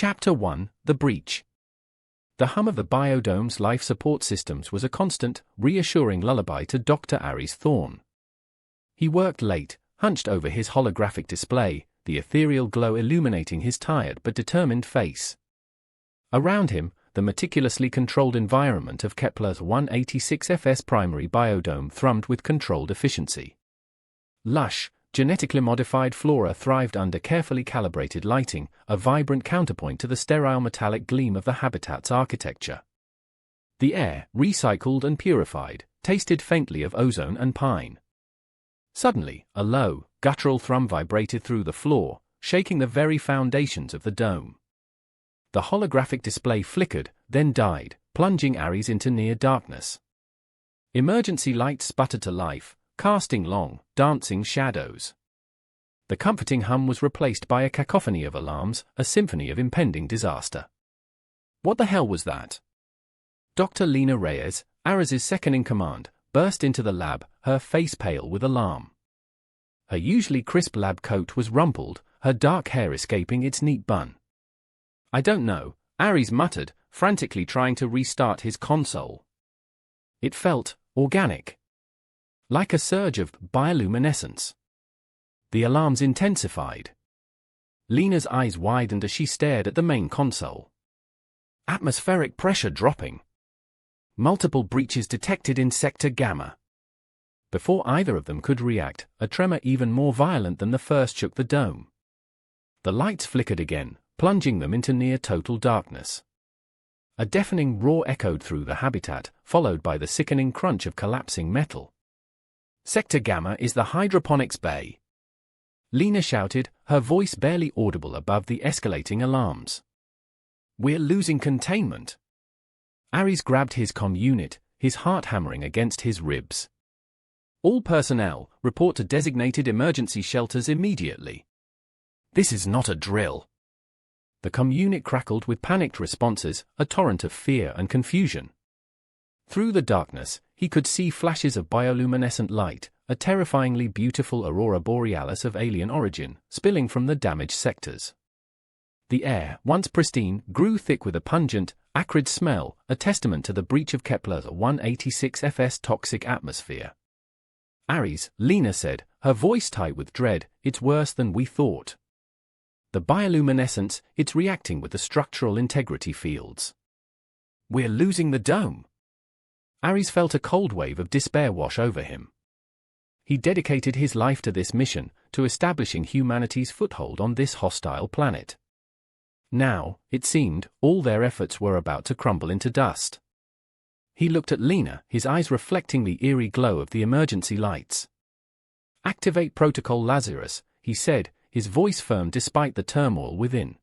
Chapter 1: The Breach. The hum of the biodome's life support systems was a constant, reassuring lullaby to Dr. Aries Thorne. He worked late, hunched over his holographic display, the ethereal glow illuminating his tired but determined face. Around him, the meticulously controlled environment of Kepler's 186f's primary biodome thrummed with controlled efficiency. Lush, genetically modified flora thrived under carefully calibrated lighting, a vibrant counterpoint to the sterile metallic gleam of the habitat's architecture. The air, recycled and purified, tasted faintly of ozone and pine. Suddenly, a low, guttural thrum vibrated through the floor, shaking the very foundations of the dome. The holographic display flickered, then died, plunging Aries into near darkness. Emergency lights sputtered to life, casting long, dancing shadows. The comforting hum was replaced by a cacophony of alarms, a symphony of impending disaster. What the hell was that? Dr. Lena Reyes, Aries' second-in-command, burst into the lab, her face pale with alarm. Her usually crisp lab coat was rumpled, her dark hair escaping its neat bun. "I don't know," Aries muttered, frantically trying to restart his console. It felt organic. Like a surge of bioluminescence. The alarms intensified. Lena's eyes widened as she stared at the main console. Atmospheric pressure dropping. Multiple breaches detected in Sector Gamma. Before either of them could react, a tremor even more violent than the first shook the dome. The lights flickered again, plunging them into near-total darkness. A deafening roar echoed through the habitat, followed by the sickening crunch of collapsing metal. "Sector Gamma is the hydroponics bay," Lena shouted, her voice barely audible above the escalating alarms. "We're losing containment." Aries grabbed his comm unit, his heart hammering against his ribs. "All personnel, report to designated emergency shelters immediately." "This is not a drill." The comm unit crackled with panicked responses, a torrent of fear and confusion. Through the darkness, he could see flashes of bioluminescent light, a terrifyingly beautiful aurora borealis of alien origin, spilling from the damaged sectors. The air, once pristine, grew thick with a pungent, acrid smell, a testament to the breach of Kepler's 186f's toxic atmosphere. "Aries," Lena said, her voice tight with dread, "it's worse than we thought. The bioluminescence, it's reacting with the structural integrity fields. We're losing the dome." Aries felt a cold wave of despair wash over him. He dedicated his life to this mission, to establishing humanity's foothold on this hostile planet. Now, it seemed, all their efforts were about to crumble into dust. He looked at Lena, his eyes reflecting the eerie glow of the emergency lights. "Activate Protocol Lazarus," he said, his voice firm despite the turmoil within.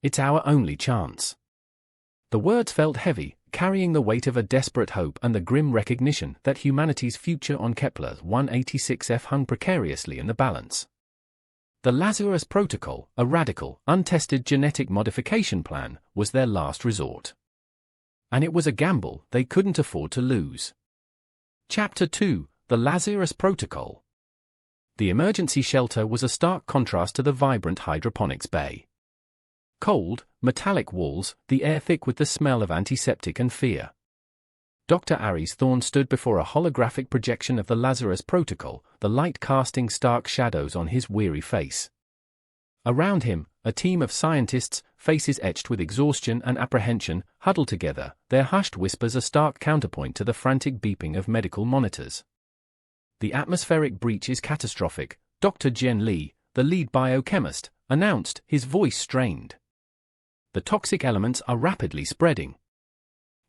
"It's our only chance." The words felt heavy, carrying the weight of a desperate hope and the grim recognition that humanity's future on Kepler's 186f hung precariously in the balance. The Lazarus Protocol, a radical, untested genetic modification plan, was their last resort. And it was a gamble they couldn't afford to lose. Chapter 2: The Lazarus Protocol. The emergency shelter was a stark contrast to the vibrant hydroponics bay. Cold, metallic walls, the air thick with the smell of antiseptic and fear. Dr. Aries Thorne stood before a holographic projection of the Lazarus Protocol, the light casting stark shadows on his weary face. Around him, a team of scientists, faces etched with exhaustion and apprehension, huddled together, their hushed whispers a stark counterpoint to the frantic beeping of medical monitors. "The atmospheric breach is catastrophic," Dr. Jen Lee, the lead biochemist, announced, his voice strained. "The toxic elements are rapidly spreading.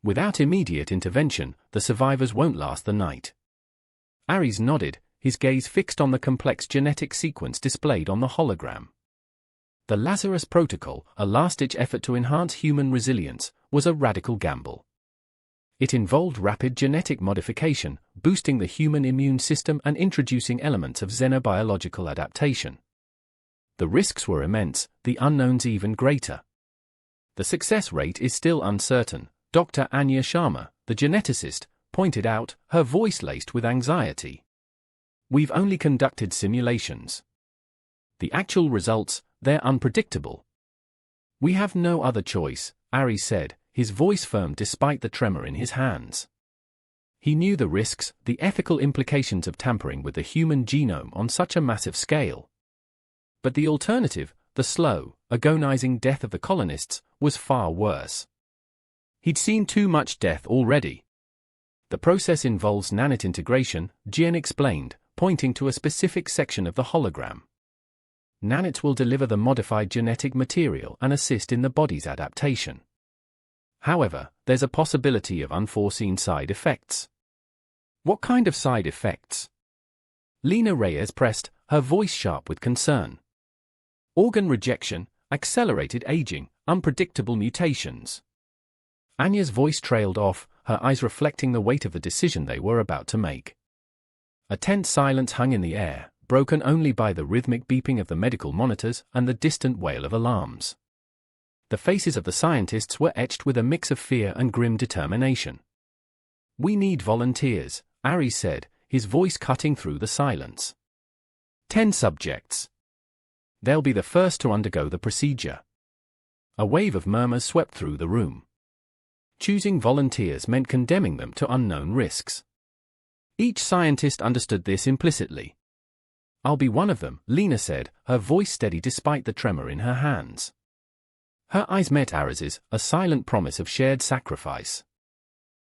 Without immediate intervention, the survivors won't last the night." Aries nodded, his gaze fixed on the complex genetic sequence displayed on the hologram. The Lazarus Protocol, a last-ditch effort to enhance human resilience, was a radical gamble. It involved rapid genetic modification, boosting the human immune system and introducing elements of xenobiological adaptation. The risks were immense, the unknowns even greater. The success rate is still uncertain, Dr. Anya Sharma, the geneticist, pointed out, her voice laced with anxiety. "We've only conducted simulations. The actual results, they're unpredictable." "We have no other choice," Ares said, his voice firm despite the tremor in his hands. He knew the risks, the ethical implications of tampering with the human genome on such a massive scale. But the alternative, the slow, agonizing death of the colonists, was far worse. He'd seen too much death already. "The process involves nanite integration," Jian explained, pointing to a specific section of the hologram. "Nanites will deliver the modified genetic material and assist in the body's adaptation. However, there's a possibility of unforeseen side effects." "What kind of side effects?" Lena Reyes pressed, her voice sharp with concern. "Organ rejection, accelerated aging, unpredictable mutations." Anya's voice trailed off, her eyes reflecting the weight of the decision they were about to make. A tense silence hung in the air, broken only by the rhythmic beeping of the medical monitors and the distant wail of alarms. The faces of the scientists were etched with a mix of fear and grim determination. "We need volunteers," Ares said, his voice cutting through the silence. 10 subjects. They'll be the first to undergo the procedure." A wave of murmurs swept through the room. Choosing volunteers meant condemning them to unknown risks. Each scientist understood this implicitly. "I'll be one of them," Lena said, her voice steady despite the tremor in her hands. Her eyes met Ares's, a silent promise of shared sacrifice.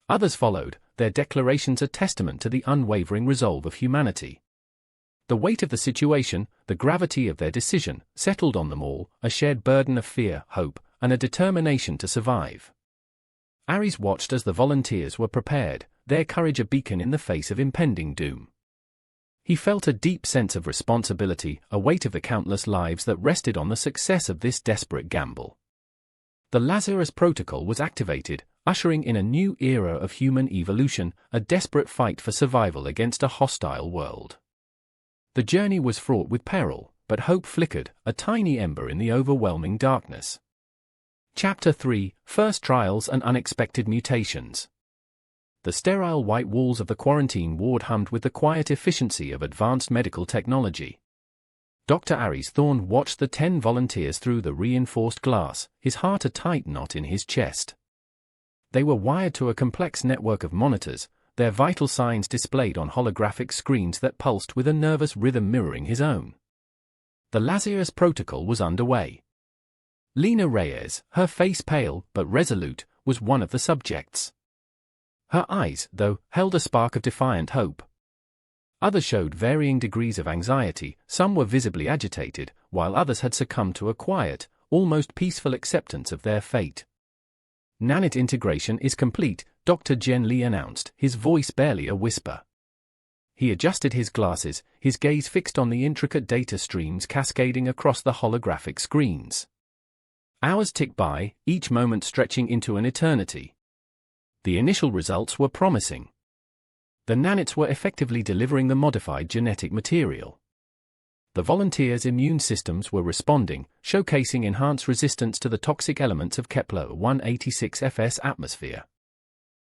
Others followed, their declarations a testament to the unwavering resolve of humanity. The weight of the situation, the gravity of their decision, settled on them all, a shared burden of fear, hope, and a determination to survive. Ares watched as the volunteers were prepared, their courage a beacon in the face of impending doom. He felt a deep sense of responsibility, a weight of the countless lives that rested on the success of this desperate gamble. The Lazarus Protocol was activated, ushering in a new era of human evolution, a desperate fight for survival against a hostile world. The journey was fraught with peril, but hope flickered, a tiny ember in the overwhelming darkness. Chapter 3: First Trials and Unexpected Mutations. The sterile white walls of the quarantine ward hummed with the quiet efficiency of advanced medical technology. Dr. Ares Thorne watched the 10 volunteers through the reinforced glass, his heart a tight knot in his chest. They were wired to a complex network of monitors, their vital signs displayed on holographic screens that pulsed with a nervous rhythm mirroring his own. The Lazarus Protocol was underway. Lena Reyes, her face pale but resolute, was one of the subjects. Her eyes, though, held a spark of defiant hope. Others showed varying degrees of anxiety, some were visibly agitated, while others had succumbed to a quiet, almost peaceful acceptance of their fate. "Nanite integration is complete," Dr. Jen Lee announced, his voice barely a whisper. He adjusted his glasses, his gaze fixed on the intricate data streams cascading across the holographic screens. Hours ticked by, each moment stretching into an eternity. The initial results were promising. The nanites were effectively delivering the modified genetic material. The volunteers' immune systems were responding, showcasing enhanced resistance to the toxic elements of Kepler-186f's atmosphere.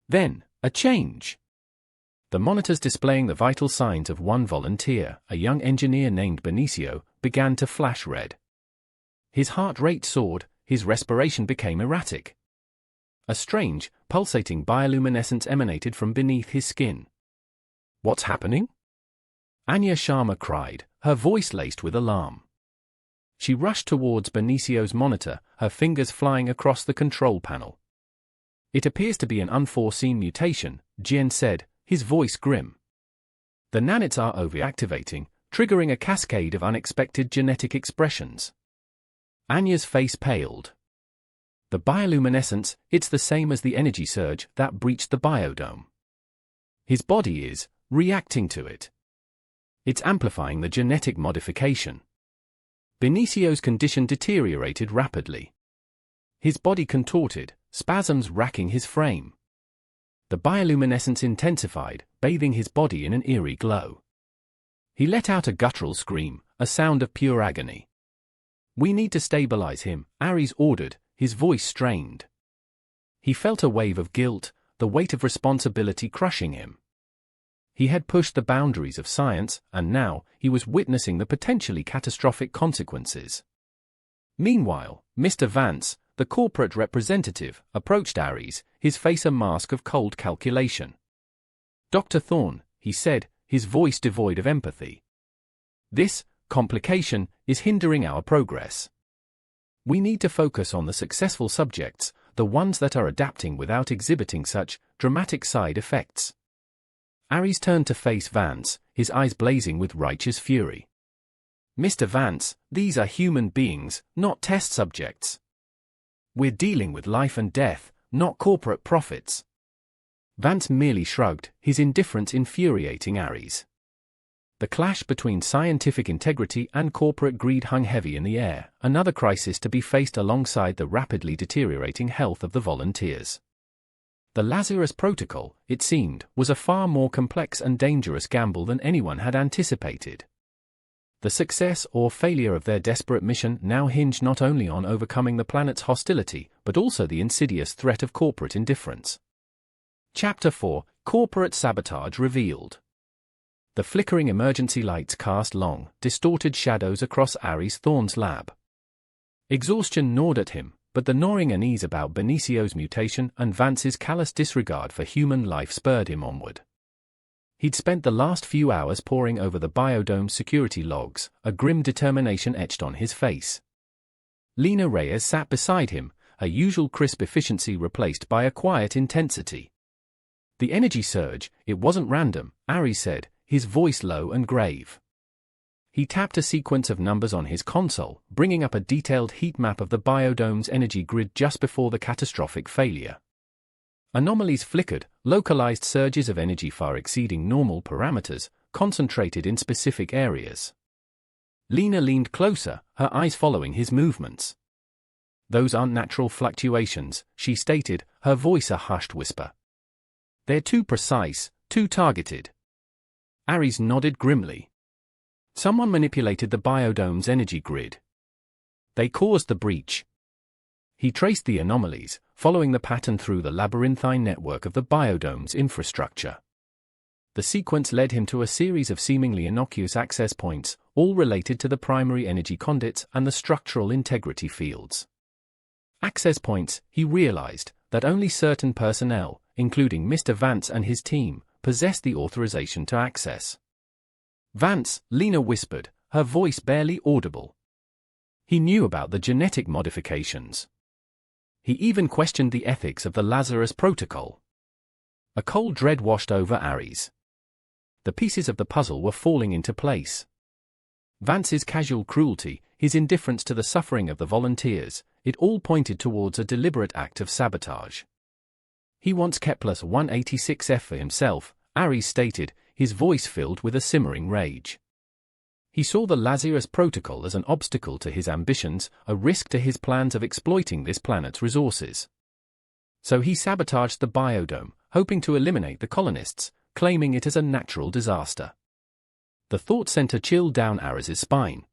Then, a change. The monitors displaying the vital signs of one volunteer, a young engineer named Benicio, began to flash red. His heart rate soared, his respiration became erratic. A strange, pulsating bioluminescence emanated from beneath his skin. "What's happening?" Anya Sharma cried, her voice laced with alarm. She rushed towards Benicio's monitor, her fingers flying across the control panel. "It appears to be an unforeseen mutation," Jian said, his voice grim. "The nanites are overactivating, triggering a cascade of unexpected genetic expressions." Anya's face paled. "The bioluminescence, it's the same as the energy surge that breached the biodome. His body is reacting to it. It's amplifying the genetic modification." Benicio's condition deteriorated rapidly. His body contorted, spasms racking his frame. The bioluminescence intensified, bathing his body in an eerie glow. He let out a guttural scream, a sound of pure agony. "We need to stabilize him," Ares ordered, his voice strained. He felt a wave of guilt, the weight of responsibility crushing him. He had pushed the boundaries of science, and now, he was witnessing the potentially catastrophic consequences. Meanwhile, Mr. Vance, the corporate representative, approached Ares, his face a mask of cold calculation. "Dr. Thorne," he said, his voice devoid of empathy. "This complication is hindering our progress. We need to focus on the successful subjects, the ones that are adapting without exhibiting such dramatic side effects." Ares turned to face Vance, his eyes blazing with righteous fury. "Mr. Vance, these are human beings, not test subjects. We're dealing with life and death, not corporate profits." Vance merely shrugged, his indifference infuriating Ares. The clash between scientific integrity and corporate greed hung heavy in the air, another crisis to be faced alongside the rapidly deteriorating health of the volunteers. The Lazarus Protocol, it seemed, was a far more complex and dangerous gamble than anyone had anticipated. The success or failure of their desperate mission now hinged not only on overcoming the planet's hostility, but also the insidious threat of corporate indifference. Chapter 4: Corporate Sabotage Revealed. The flickering emergency lights cast long, distorted shadows across Ares Thorne's lab. Exhaustion gnawed at him, but the gnawing unease about Benicio's mutation and Vance's callous disregard for human life spurred him onward. He'd spent the last few hours poring over the biodome's security logs, a grim determination etched on his face. Lena Reyes sat beside him, her usual crisp efficiency replaced by a quiet intensity. "The energy surge, it wasn't random," Ares said, his voice low and grave. He tapped a sequence of numbers on his console, bringing up a detailed heat map of the biodome's energy grid just before the catastrophic failure. Anomalies flickered, localized surges of energy far exceeding normal parameters, concentrated in specific areas. Lena leaned closer, her eyes following his movements. "Those aren't natural fluctuations," she stated, her voice a hushed whisper. "They're too precise, too targeted." Ares nodded grimly. "Someone manipulated the biodome's energy grid. They caused the breach." He traced the anomalies, following the pattern through the labyrinthine network of the biodome's infrastructure. The sequence led him to a series of seemingly innocuous access points, all related to the primary energy conduits and the structural integrity fields. Access points, he realized, that only certain personnel, including Mr. Vance and his team, possessed the authorization to access. "Vance," Lena whispered, her voice barely audible. He knew about the genetic modifications. He even questioned the ethics of the Lazarus Protocol. A cold dread washed over Ares. The pieces of the puzzle were falling into place. Vance's casual cruelty, his indifference to the suffering of the volunteers, it all pointed towards a deliberate act of sabotage. "He wants Kepler's 186F for himself," Ares stated, his voice filled with a simmering rage. He saw the Lazarus Protocol as an obstacle to his ambitions, a risk to his plans of exploiting this planet's resources. So he sabotaged the biodome, hoping to eliminate the colonists, claiming it as a natural disaster. The thought sent a chill down Ares's spine.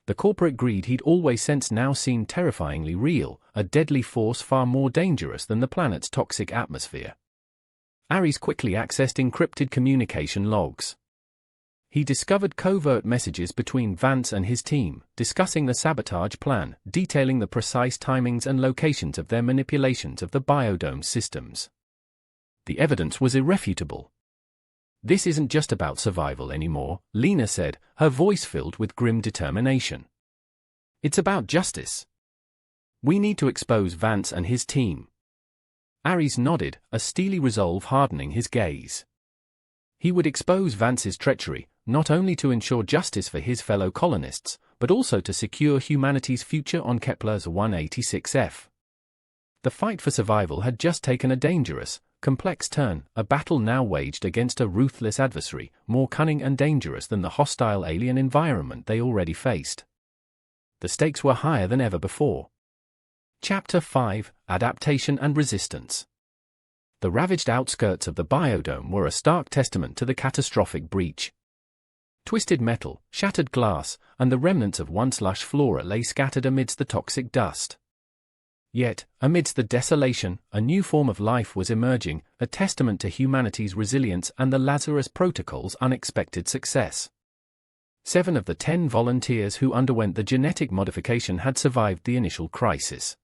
The corporate greed he'd always sensed now seemed terrifyingly real, a deadly force far more dangerous than the planet's toxic atmosphere. Ares quickly accessed encrypted communication logs. He discovered covert messages between Vance and his team, discussing the sabotage plan, detailing the precise timings and locations of their manipulations of the biodome systems. The evidence was irrefutable. "This isn't just about survival anymore," Lena said, her voice filled with grim determination. "It's about justice. We need to expose Vance and his team." Ares nodded, a steely resolve hardening his gaze. He would expose Vance's treachery, not only to ensure justice for his fellow colonists, but also to secure humanity's future on Kepler's 186F. The fight for survival had just taken a dangerous, complex turn, a battle now waged against a ruthless adversary, more cunning and dangerous than the hostile alien environment they already faced. The stakes were higher than ever before. Chapter 5: Adaptation and Resistance. The ravaged outskirts of the biodome were a stark testament to the catastrophic breach. Twisted metal, shattered glass, and the remnants of once lush flora lay scattered amidst the toxic dust. Yet, amidst the desolation, a new form of life was emerging, a testament to humanity's resilience and the Lazarus Protocol's unexpected success. 7 of the 10 volunteers who underwent the genetic modification had survived the initial crisis.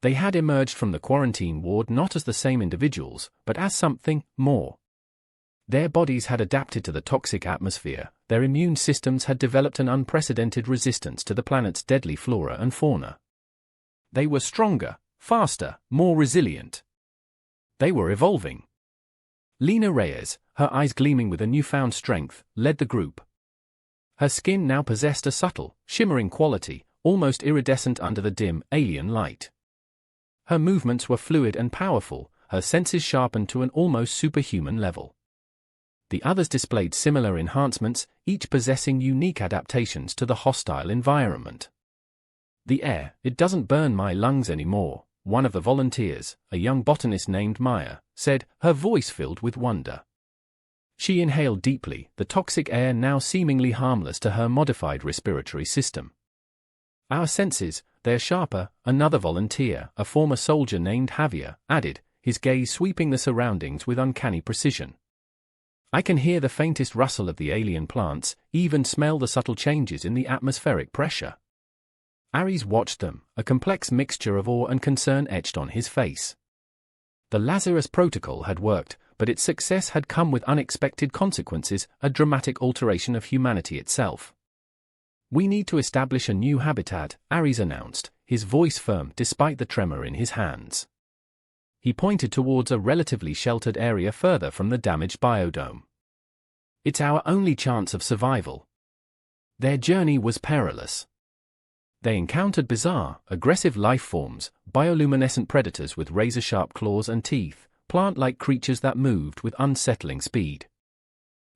They had emerged from the quarantine ward not as the same individuals, but as something more. Their bodies had adapted to the toxic atmosphere, their immune systems had developed an unprecedented resistance to the planet's deadly flora and fauna. They were stronger, faster, more resilient. They were evolving. Lena Reyes, her eyes gleaming with a newfound strength, led the group. Her skin now possessed a subtle, shimmering quality, almost iridescent under the dim, alien light. Her movements were fluid and powerful, her senses sharpened to an almost superhuman level. The others displayed similar enhancements, each possessing unique adaptations to the hostile environment. "The air, it doesn't burn my lungs anymore," one of the volunteers, a young botanist named Maya, said, her voice filled with wonder. She inhaled deeply, the toxic air now seemingly harmless to her modified respiratory system. "Our senses, they're sharper," another volunteer, a former soldier named Javier, added, his gaze sweeping the surroundings with uncanny precision. "I can hear the faintest rustle of the alien plants, even smell the subtle changes in the atmospheric pressure." Ares watched them, a complex mixture of awe and concern etched on his face. The Lazarus Protocol had worked, but its success had come with unexpected consequences, a dramatic alteration of humanity itself. "We need to establish a new habitat," Ares announced, his voice firm despite the tremor in his hands. He pointed towards a relatively sheltered area further from the damaged biodome. "It's our only chance of survival." Their journey was perilous. They encountered bizarre, aggressive life forms, bioluminescent predators with razor-sharp claws and teeth, plant-like creatures that moved with unsettling speed.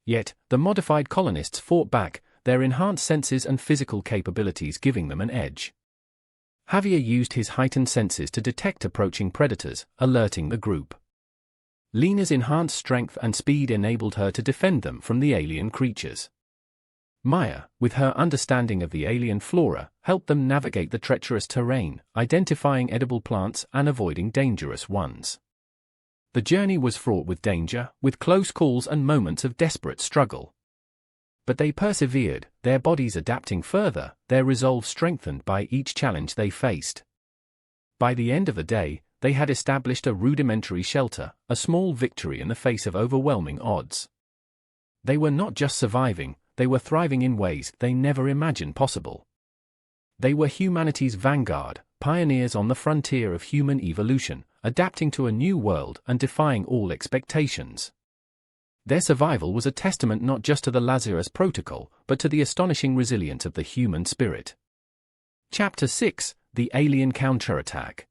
Yet, the modified colonists fought back, their enhanced senses and physical capabilities giving them an edge. Javier used his heightened senses to detect approaching predators, alerting the group. Lena's enhanced strength and speed enabled her to defend them from the alien creatures. Maya, with her understanding of the alien flora, helped them navigate the treacherous terrain, identifying edible plants and avoiding dangerous ones. The journey was fraught with danger, with close calls and moments of desperate struggle. But they persevered, their bodies adapting further, their resolve strengthened by each challenge they faced. By the end of the day, they had established a rudimentary shelter, a small victory in the face of overwhelming odds. They were not just surviving, they were thriving in ways they never imagined possible. They were humanity's vanguard, pioneers on the frontier of human evolution, adapting to a new world and defying all expectations. Their survival was a testament not just to the Lazarus Protocol, but to the astonishing resilience of the human spirit. Chapter 6: The Alien Counterattack.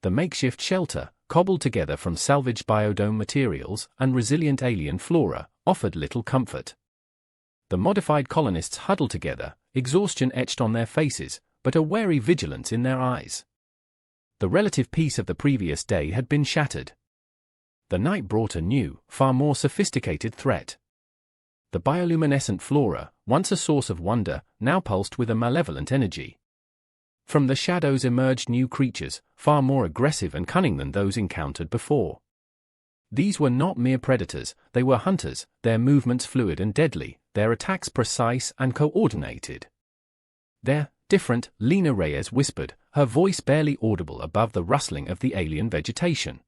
The makeshift shelter, cobbled together from salvaged biodome materials and resilient alien flora, offered little comfort. The modified colonists huddled together, exhaustion etched on their faces, but a wary vigilance in their eyes. The relative peace of the previous day had been shattered. The night brought a new, far more sophisticated threat. The bioluminescent flora, once a source of wonder, now pulsed with a malevolent energy. From the shadows emerged new creatures, far more aggressive and cunning than those encountered before. These were not mere predators, they were hunters, their movements fluid and deadly, their attacks precise and coordinated. "They're different," Lena Reyes whispered, her voice barely audible above the rustling of the alien vegetation.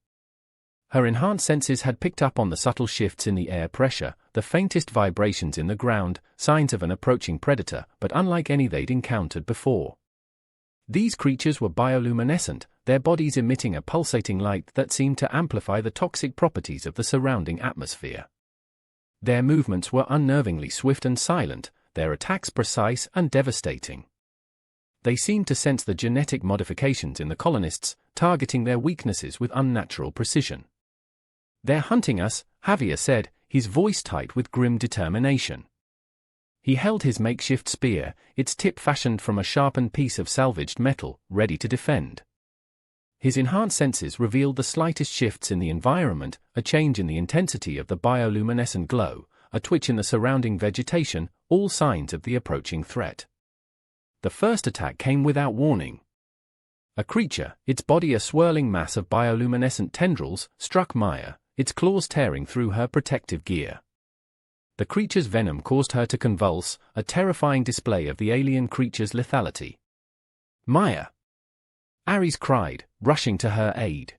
Her enhanced senses had picked up on the subtle shifts in the air pressure, the faintest vibrations in the ground, signs of an approaching predator, but unlike any they'd encountered before. These creatures were bioluminescent, their bodies emitting a pulsating light that seemed to amplify the toxic properties of the surrounding atmosphere. Their movements were unnervingly swift and silent, their attacks precise and devastating. They seemed to sense the genetic modifications in the colonists, targeting their weaknesses with unnatural precision. "They're hunting us," Javier said, his voice tight with grim determination. He held his makeshift spear, its tip fashioned from a sharpened piece of salvaged metal, ready to defend. His enhanced senses revealed the slightest shifts in the environment, a change in the intensity of the bioluminescent glow, a twitch in the surrounding vegetation, all signs of the approaching threat. The first attack came without warning. A creature, its body a swirling mass of bioluminescent tendrils, struck Maya, its claws tearing through her protective gear. The creature's venom caused her to convulse, a terrifying display of the alien creature's lethality. "Maya!" Ares cried, rushing to her aid.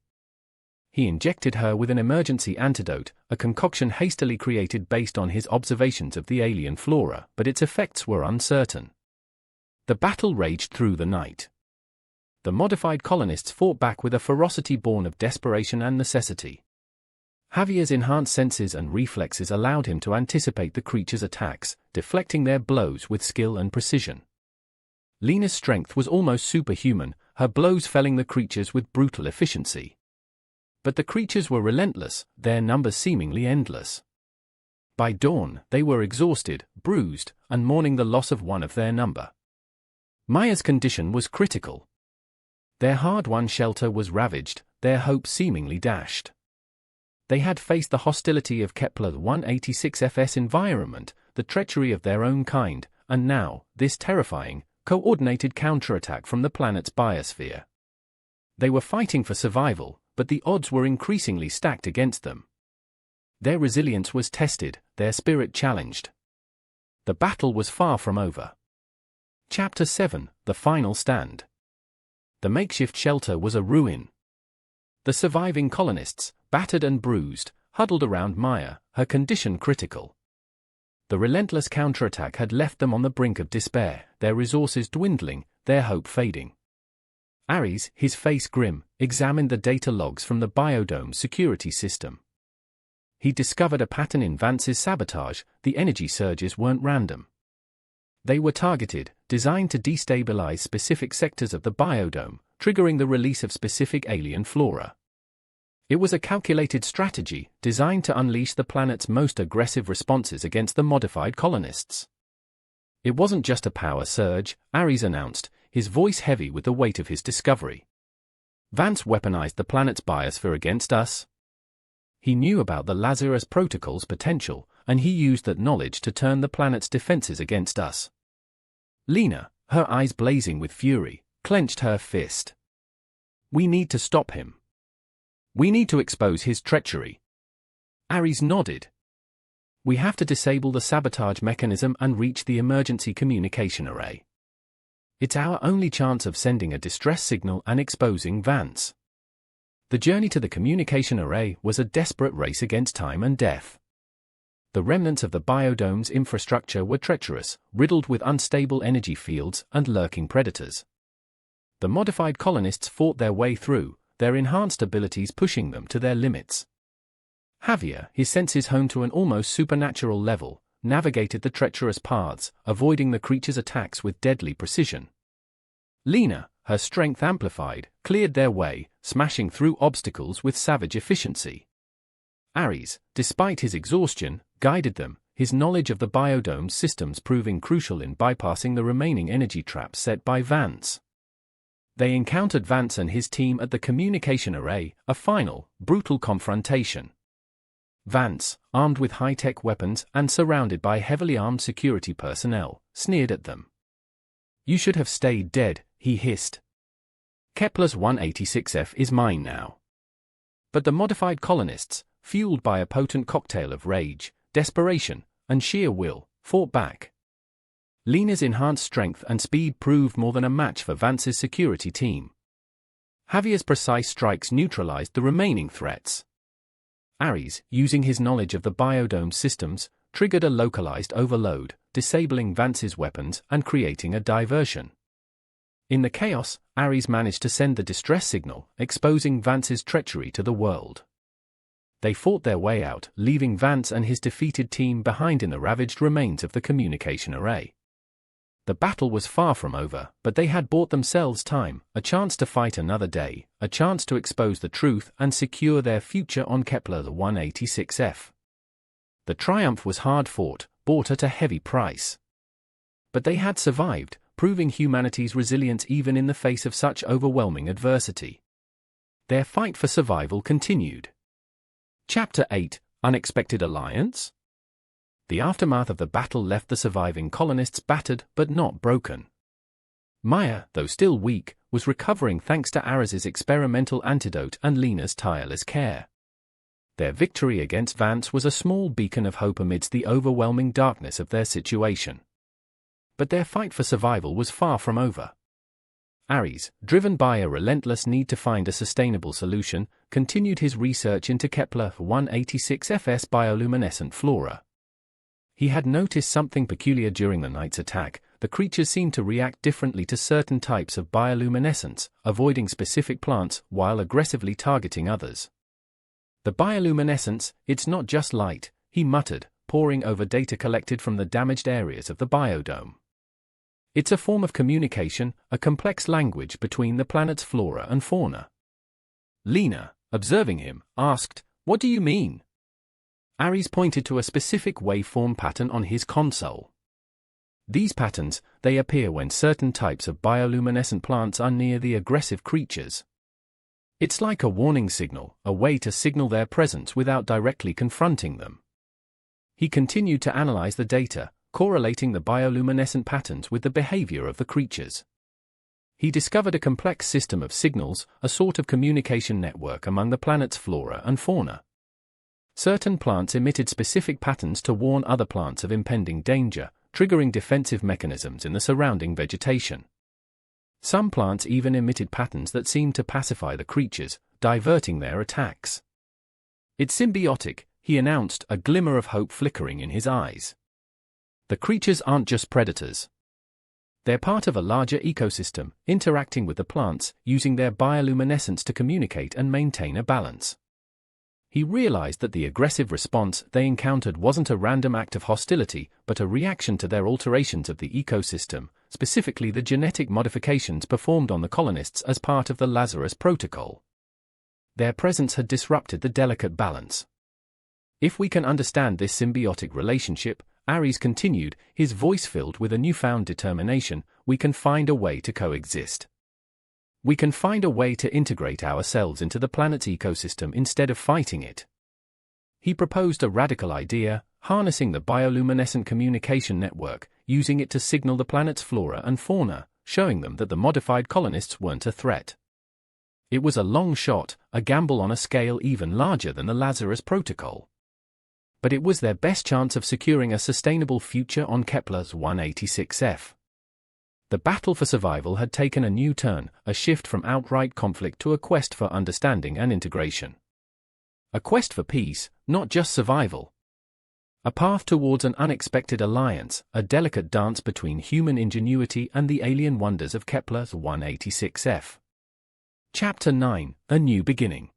He injected her with an emergency antidote, a concoction hastily created based on his observations of the alien flora, but its effects were uncertain. The battle raged through the night. The modified colonists fought back with a ferocity born of desperation and necessity. Javier's enhanced senses and reflexes allowed him to anticipate the creature's attacks, deflecting their blows with skill and precision. Lena's strength was almost superhuman, her blows felling the creatures with brutal efficiency. But the creatures were relentless, their numbers seemingly endless. By dawn, they were exhausted, bruised, and mourning the loss of one of their number. Maya's condition was critical. Their hard-won shelter was ravaged, their hopes seemingly dashed. They had faced the hostility of Kepler-186f's environment, the treachery of their own kind, and now, this terrifying, coordinated counterattack from the planet's biosphere. They were fighting for survival, but the odds were increasingly stacked against them. Their resilience was tested, their spirit challenged. The battle was far from over. Chapter 7: The Final Stand. The makeshift shelter was a ruin. The surviving colonists, battered and bruised, huddled around Maya, her condition critical. The relentless counterattack had left them on the brink of despair, their resources dwindling, their hope fading. Ares, his face grim, examined the data logs from the biodome's security system. He discovered a pattern in Vance's sabotage. The energy surges weren't random. They were targeted, designed to destabilize specific sectors of the biodome, triggering the release of specific alien flora. It was a calculated strategy, designed to unleash the planet's most aggressive responses against the modified colonists. It wasn't just a power surge, Ares announced, his voice heavy with the weight of his discovery. Vance weaponized the planet's biosphere against us. He knew about the Lazarus Protocol's potential, and he used that knowledge to turn the planet's defenses against us. Lena, her eyes blazing with fury, clenched her fist. "We need to stop him. We need to expose his treachery." Ares nodded. "We have to disable the sabotage mechanism and reach the emergency communication array. It's our only chance of sending a distress signal and exposing Vance." The journey to the communication array was a desperate race against time and death. The remnants of the biodome's infrastructure were treacherous, riddled with unstable energy fields and lurking predators. The modified colonists fought their way through, their enhanced abilities pushing them to their limits. Javier, his senses honed to an almost supernatural level, navigated the treacherous paths, avoiding the creature's attacks with deadly precision. Lena, her strength amplified, cleared their way, smashing through obstacles with savage efficiency. Ares, despite his exhaustion, guided them, his knowledge of the biodome's systems proving crucial in bypassing the remaining energy traps set by Vance. They encountered Vance and his team at the communication array, a final, brutal confrontation. Vance, armed with high-tech weapons and surrounded by heavily armed security personnel, sneered at them. "You should have stayed dead," he hissed. "Kepler's 186F is mine now." But the modified colonists, fueled by a potent cocktail of rage, desperation, and sheer will, fought back. Lena's enhanced strength and speed proved more than a match for Vance's security team. Javier's precise strikes neutralized the remaining threats. Ares, using his knowledge of the biodome systems, triggered a localized overload, disabling Vance's weapons and creating a diversion. In the chaos, Ares managed to send the distress signal, exposing Vance's treachery to the world. They fought their way out, leaving Vance and his defeated team behind in the ravaged remains of the communication array. The battle was far from over, but they had bought themselves time, a chance to fight another day, a chance to expose the truth and secure their future on Kepler-186F. The triumph was hard-fought, bought at a heavy price. But they had survived, proving humanity's resilience even in the face of such overwhelming adversity. Their fight for survival continued. Chapter 8: Unexpected Alliance? The aftermath of the battle left the surviving colonists battered but not broken. Maya, though still weak, was recovering thanks to Ares's experimental antidote and Lena's tireless care. Their victory against Vance was a small beacon of hope amidst the overwhelming darkness of their situation. But their fight for survival was far from over. Ares, driven by a relentless need to find a sustainable solution, continued his research into Kepler-186f's bioluminescent flora. He had noticed something peculiar during the night's attack. The creatures seemed to react differently to certain types of bioluminescence, avoiding specific plants while aggressively targeting others. The bioluminescence, it's not just light, he muttered, poring over data collected from the damaged areas of the biodome. It's a form of communication, a complex language between the planet's flora and fauna. Lena, observing him, asked, "What do you mean?" Ares pointed to a specific waveform pattern on his console. These patterns, they appear when certain types of bioluminescent plants are near the aggressive creatures. It's like a warning signal, a way to signal their presence without directly confronting them. He continued to analyze the data, correlating the bioluminescent patterns with the behavior of the creatures. He discovered a complex system of signals, a sort of communication network among the planet's flora and fauna. Certain plants emitted specific patterns to warn other plants of impending danger, triggering defensive mechanisms in the surrounding vegetation. Some plants even emitted patterns that seemed to pacify the creatures, diverting their attacks. "It's symbiotic," he announced, a glimmer of hope flickering in his eyes. The creatures aren't just predators. They're part of a larger ecosystem, interacting with the plants, using their bioluminescence to communicate and maintain a balance. He realized that the aggressive response they encountered wasn't a random act of hostility, but a reaction to their alterations of the ecosystem, specifically the genetic modifications performed on the colonists as part of the Lazarus Protocol. Their presence had disrupted the delicate balance. If we can understand this symbiotic relationship, Ares continued, his voice filled with a newfound determination, we can find a way to coexist. We can find a way to integrate ourselves into the planet's ecosystem instead of fighting it. He proposed a radical idea, harnessing the bioluminescent communication network, using it to signal the planet's flora and fauna, showing them that the modified colonists weren't a threat. It was a long shot, a gamble on a scale even larger than the Lazarus Protocol. But it was their best chance of securing a sustainable future on Kepler's 186f. The battle for survival had taken a new turn, a shift from outright conflict to a quest for understanding and integration. A quest for peace, not just survival. A path towards an unexpected alliance, a delicate dance between human ingenuity and the alien wonders of Kepler's 186f. Chapter 9, A New Beginning.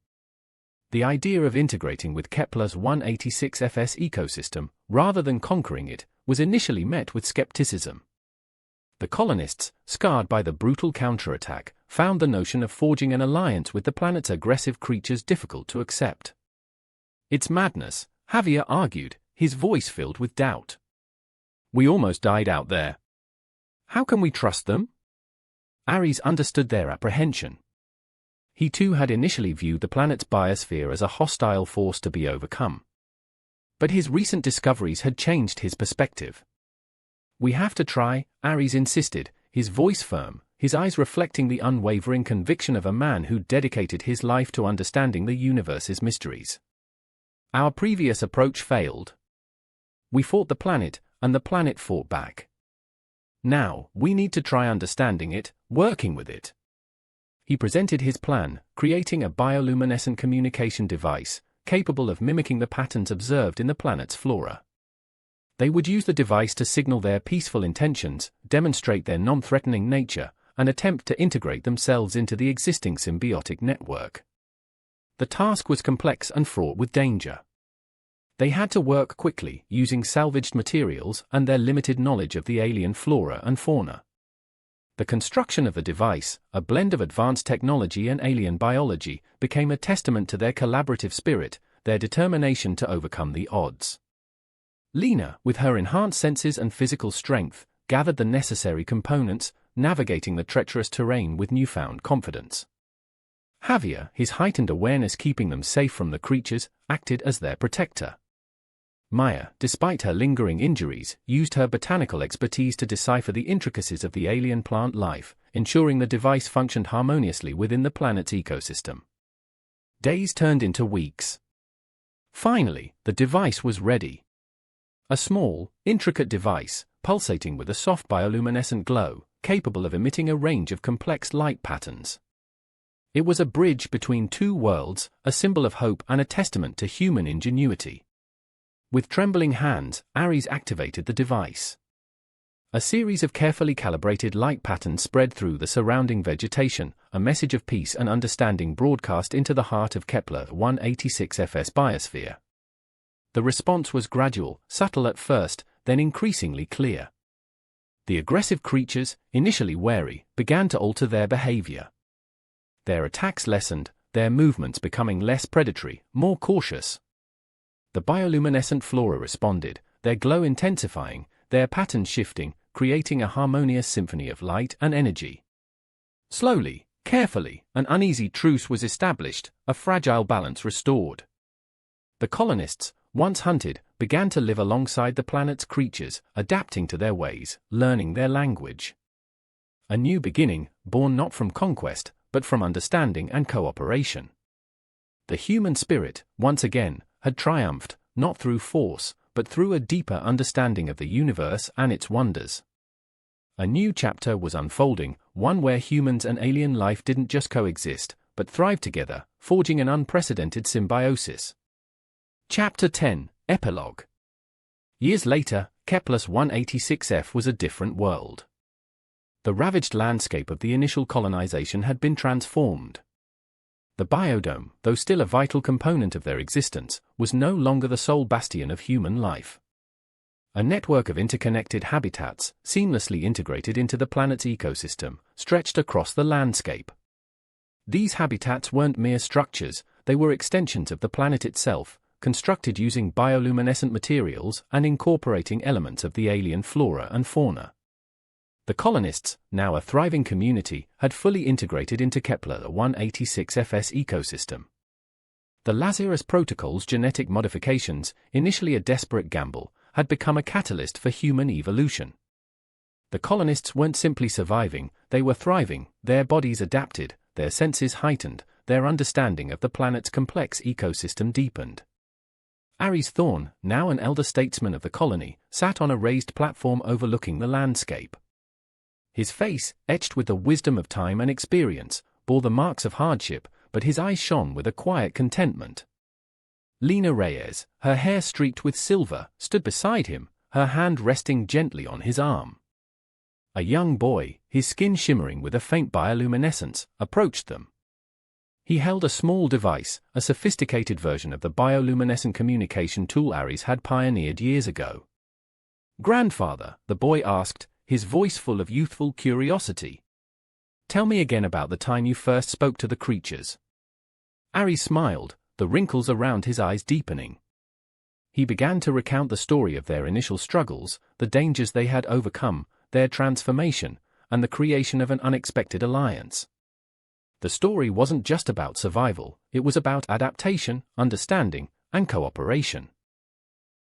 The idea of integrating with Kepler's 186f's ecosystem, rather than conquering it, was initially met with skepticism. The colonists, scarred by the brutal counterattack, found the notion of forging an alliance with the planet's aggressive creatures difficult to accept. "It's madness," Javier argued, his voice filled with doubt. "We almost died out there. How can we trust them?" Ares understood their apprehension. He too had initially viewed the planet's biosphere as a hostile force to be overcome. But his recent discoveries had changed his perspective. "We have to try," Ares insisted, his voice firm, his eyes reflecting the unwavering conviction of a man who dedicated his life to understanding the universe's mysteries. "Our previous approach failed. We fought the planet, and the planet fought back. Now, we need to try understanding it, working with it." He presented his plan, creating a bioluminescent communication device, capable of mimicking the patterns observed in the planet's flora. They would use the device to signal their peaceful intentions, demonstrate their non-threatening nature, and attempt to integrate themselves into the existing symbiotic network. The task was complex and fraught with danger. They had to work quickly, using salvaged materials and their limited knowledge of the alien flora and fauna. The construction of the device, a blend of advanced technology and alien biology, became a testament to their collaborative spirit, their determination to overcome the odds. Lena, with her enhanced senses and physical strength, gathered the necessary components, navigating the treacherous terrain with newfound confidence. Javier, his heightened awareness keeping them safe from the creatures, acted as their protector. Maya, despite her lingering injuries, used her botanical expertise to decipher the intricacies of the alien plant life, ensuring the device functioned harmoniously within the planet's ecosystem. Days turned into weeks. Finally, the device was ready. A small, intricate device, pulsating with a soft bioluminescent glow, capable of emitting a range of complex light patterns. It was a bridge between two worlds, a symbol of hope and a testament to human ingenuity. With trembling hands, Ares activated the device. A series of carefully calibrated light patterns spread through the surrounding vegetation, a message of peace and understanding broadcast into the heart of Kepler-186f's biosphere. The response was gradual, subtle at first, then increasingly clear. The aggressive creatures, initially wary, began to alter their behavior. Their attacks lessened, their movements becoming less predatory, more cautious. The bioluminescent flora responded, their glow intensifying, their patterns shifting, creating a harmonious symphony of light and energy. Slowly, carefully, an uneasy truce was established, a fragile balance restored. The colonists, once hunted, began to live alongside the planet's creatures, adapting to their ways, learning their language. A new beginning, born not from conquest, but from understanding and cooperation. The human spirit, once again, had triumphed, not through force, but through a deeper understanding of the universe and its wonders. A new chapter was unfolding, one where humans and alien life didn't just coexist, but thrived together, forging an unprecedented symbiosis. Chapter 10, Epilogue. Years later, Kepler's 186f was a different world. The ravaged landscape of the initial colonization had been transformed. The biodome, though still a vital component of their existence, was no longer the sole bastion of human life. A network of interconnected habitats, seamlessly integrated into the planet's ecosystem, stretched across the landscape. These habitats weren't mere structures, they were extensions of the planet itself, constructed using bioluminescent materials and incorporating elements of the alien flora and fauna. The colonists, now a thriving community, had fully integrated into Kepler-186f's ecosystem. The Lazarus Protocol's genetic modifications, initially a desperate gamble, had become a catalyst for human evolution. The colonists weren't simply surviving, they were thriving, their bodies adapted, their senses heightened, their understanding of the planet's complex ecosystem deepened. Ares Thorn, now an elder statesman of the colony, sat on a raised platform overlooking the landscape. His face, etched with the wisdom of time and experience, bore the marks of hardship, but his eyes shone with a quiet contentment. Lena Reyes, her hair streaked with silver, stood beside him, her hand resting gently on his arm. A young boy, his skin shimmering with a faint bioluminescence, approached them. He held a small device, a sophisticated version of the bioluminescent communication tool Ares had pioneered years ago. "Grandfather," the boy asked, his voice full of youthful curiosity. "Tell me again about the time you first spoke to the creatures." Ares smiled, the wrinkles around his eyes deepening. He began to recount the story of their initial struggles, the dangers they had overcome, their transformation, and the creation of an unexpected alliance. The story wasn't just about survival, it was about adaptation, understanding, and cooperation.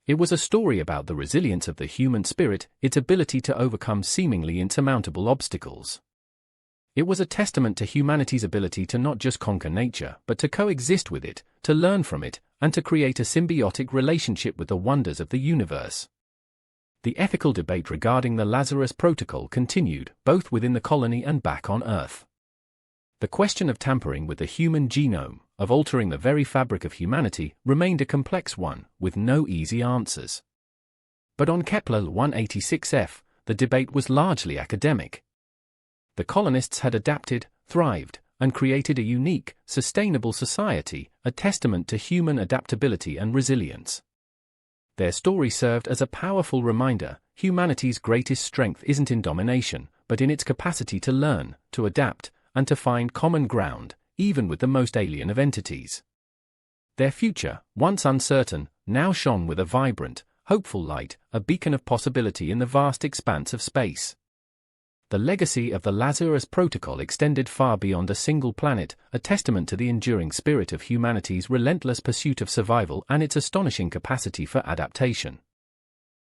It was a story about the resilience of the human spirit, its ability to overcome seemingly insurmountable obstacles. It was a testament to humanity's ability to not just conquer nature, but to coexist with it, to learn from it, and to create a symbiotic relationship with the wonders of the universe. The ethical debate regarding the Lazarus Protocol continued, both within the colony and back on Earth. The question of tampering with the human genome, of altering the very fabric of humanity, remained a complex one, with no easy answers. But on Kepler-186f, the debate was largely academic. The colonists had adapted, thrived, and created a unique, sustainable society, a testament to human adaptability and resilience. Their story served as a powerful reminder: humanity's greatest strength isn't in domination, but in its capacity to learn, to adapt, and to find common ground, even with the most alien of entities. Their future, once uncertain, now shone with a vibrant, hopeful light, a beacon of possibility in the vast expanse of space. The legacy of the Lazarus Protocol extended far beyond a single planet, a testament to the enduring spirit of humanity's relentless pursuit of survival and its astonishing capacity for adaptation.